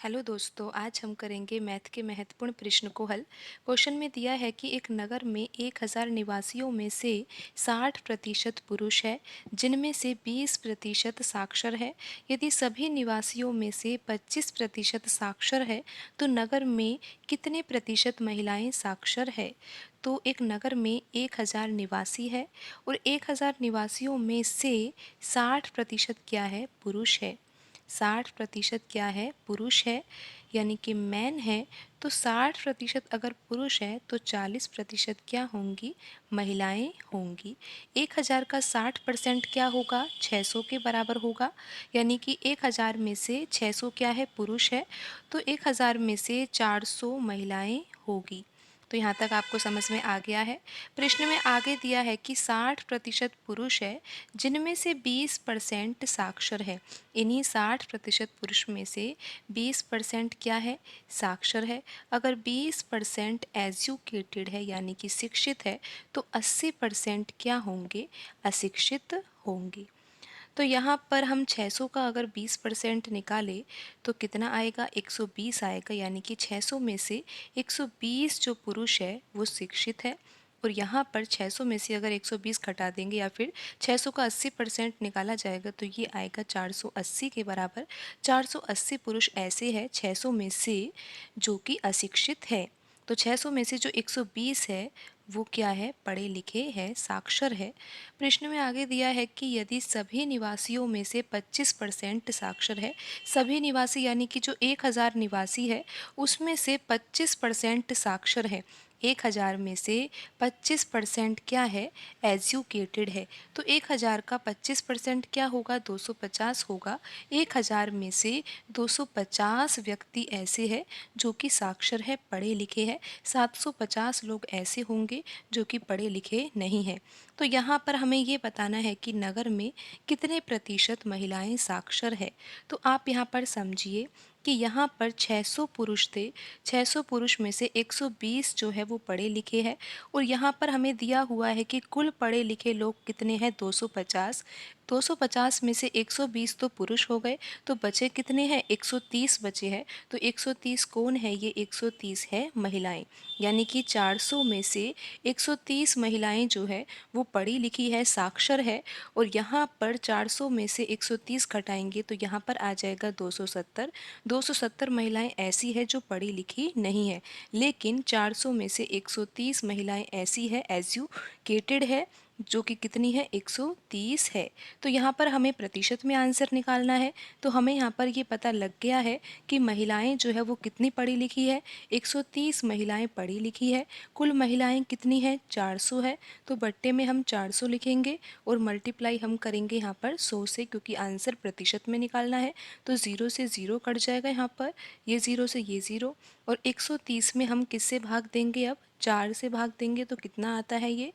Hello दोस्तों, आज हम करेंगे मैथ के महत्वपूर्ण प्रश्न को हल। क्वेश्चन में दिया है कि एक नगर में 1000 निवासियों में से 60% पुरुष है, जिनमें से 20% साक्षर है। यदि सभी निवासियों में से 25% साक्षर है, तो नगर में कितने प्रतिशत महिलाएं साक्षर है? तो एक नगर में 1000 निवासी है और 1000 निवासियों में से 60% क्या है? पुरुष है। 60% क्या है? पुरुष है, यानी कि मैन है। तो 60% अगर पुरुष है तो 40% क्या होंगी? महिलाएं होंगी। 1000 का 60% क्या होगा? 600 के बराबर होगा, यानी कि 1000 में से 600 क्या है? पुरुष है। तो 1000 में से 400 महिलाएं होगी। तो यहाँ तक आपको समझ में आ गया है। प्रश्न में आगे दिया है कि 60% पुरुष है, जिनमें से 20% साक्षर है। इन्हीं 60% पुरुष में से 20% क्या है? साक्षर है। अगर 20% एजुकेटेड है, यानी कि शिक्षित है, तो 80% क्या होंगे? अशिक्षित होंगे। तो यहाँ पर हम 600 का अगर 20% निकालें तो कितना आएगा? 120 आएगा, यानी कि 600 में से 120 जो पुरुष है वो शिक्षित है। और यहाँ पर 600 में से अगर 120 घटा देंगे या फिर 600 का 80% निकाला जाएगा तो ये आएगा 480 के बराबर। 480 पुरुष ऐसे हैं 600 में से जो कि अशिक्षित है। तो 600 में से जो 120 है वो क्या है? पढ़े लिखे हैं, साक्षर है। प्रश्न में आगे दिया है कि यदि सभी निवासियों में से 25% साक्षर है, सभी निवासी यानी कि जो 1000 निवासी है उसमें से 25% साक्षर है, 1000 में से 25% क्या है? एजुकेटेड है। तो 1000 का 25% क्या होगा? 250 होगा। 1000 में से 250 व्यक्ति ऐसे हैं जो कि साक्षर है, पढ़े लिखे हैं। 750 लोग ऐसे होंगे जो कि पढ़े लिखे नहीं हैं। तो यहाँ पर हमें ये बताना है कि नगर में कितने प्रतिशत महिलाएं साक्षर है। तो आप यहाँ पर समझिए कि यहाँ पर 600 पुरुष थे, 600 पुरुष में से 120 जो है वो पढ़े लिखे हैं। और यहाँ पर हमें दिया हुआ है कि कुल पढ़े लिखे लोग कितने हैं? 250। 250 में से 120 तो पुरुष हो गए, तो बचे कितने हैं? 130 बचे हैं। तो 130 कौन है? ये 130 है महिलाएं, यानी कि 400 में से 130 महिलाएं जो है वो पढ़ी लिखी है, साक्षर है। और यहाँ पर 400 में से 130 घटाएंगे तो यहाँ पर आ जाएगा 270। 270 महिलाएं ऐसी है जो पढ़ी लिखी नहीं है, लेकिन 400 में से 130 महिलाएं ऐसी है एजुकेटेड है, जो कि कितनी है? 130 है। तो यहाँ पर हमें प्रतिशत में आंसर निकालना है। तो हमें यहाँ पर ये पता लग गया है कि महिलाएं जो है वो कितनी पढ़ी लिखी है? 130 महिलाएं पढ़ी लिखी है। कुल महिलाएं कितनी है? 400 है। तो बट्टे में हम 400 लिखेंगे और मल्टीप्लाई हम करेंगे यहाँ पर 100 से, क्योंकि आंसर प्रतिशत में निकालना है। तो 0 से 0 कट जाएगा यहाँ पर, ये 0 से ये 0। और 130 में हम किससे भाग देंगे? अब 4 से भाग देंगे तो कितना आता है? ये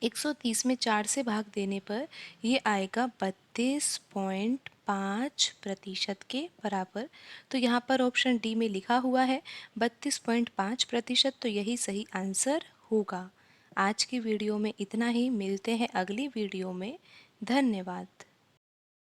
130 में 4 से भाग देने पर ये आएगा 32.5% के बराबर। तो यहाँ पर ऑप्शन डी में लिखा हुआ है 32.5%, तो यही सही आंसर होगा। आज की वीडियो में इतना ही, मिलते हैं अगली वीडियो में। धन्यवाद।